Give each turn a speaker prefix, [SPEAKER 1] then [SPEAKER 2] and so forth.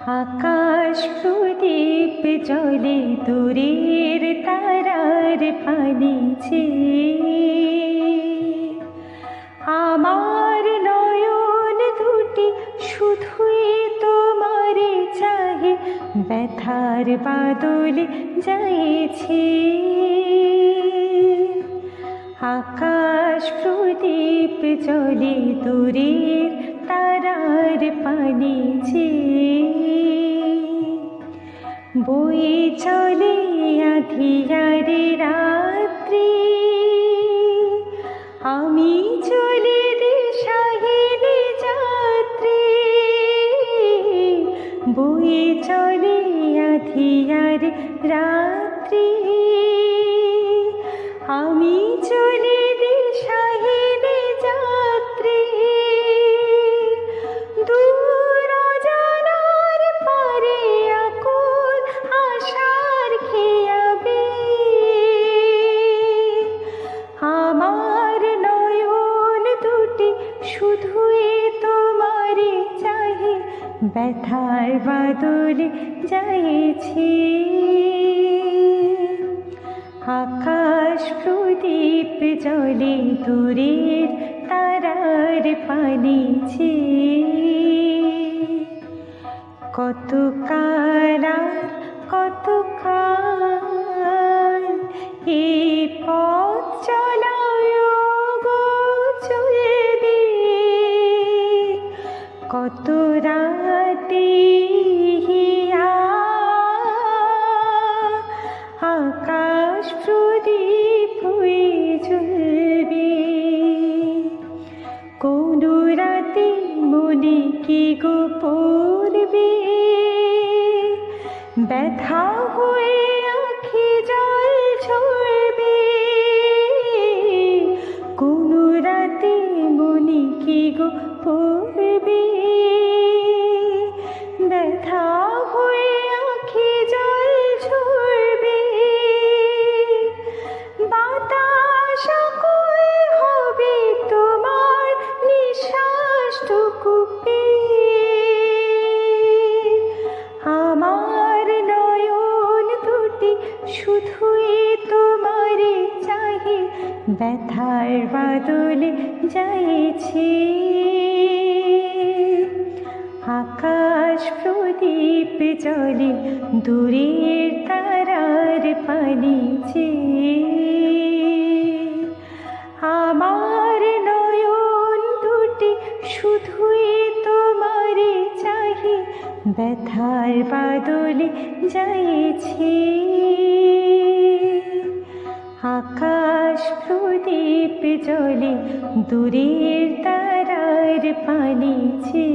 [SPEAKER 1] আকাশ প্রদীপ জ্বলে দূরের তারার পানিছে। আমার নয়ন দুটি শুধুই তোমারে চাহে, ব্যথার বাদলে যাইছে। আকাশ প্রদীপ জ্বলে দূরের তারার পানিছে। বই চলে আঁধিয়ারে রাত্রি, আমি চলে দিশাহীনে যাত্রী। বই চলে আঁধিয়ারে রাত্রি, আমি চলে দিশাহীনে যাত্রী। দূর অজানার পারে আকুল আশার খেয়াবে। আমার নয়ন দুটি শুধুই তোমারে চাহে, ব্যথার বাদলে যাইছে। আকাশ প্রদীপ জ্বলে দূরের তারার পানিছে। কত কাল আর কত কাল এই পথ চলায় গো চলবে। কত রাতে হিয়া আকাশ প্রদীপ হয়ে জ্বলবে। কোন রাতে মনে কি গো পড়বে, ব্যথা হয়ে আঁখি জল ঝরবে। কোন রাতে মনে কি গো পড়বে, ব্যথা হয়ে আঁখি জল ঝরবে। বাতাস আকুল হবে তোমার নিঃশ্বাসটুকু পেয়ে। আমার নয়ন দুটি শুধুই তোমারে চাহে, ব্যথার বাদলে যাইছে। আকাশ প্রদীপ জ্বলে দূরের তারার পানিছে। আমার নয়ন দুটি শুধুই তোমারে চাহে, ব্যথার বাদলে যাইছে। আকাশ প্রদীপ জ্বলে দূরের তারার পানিছে।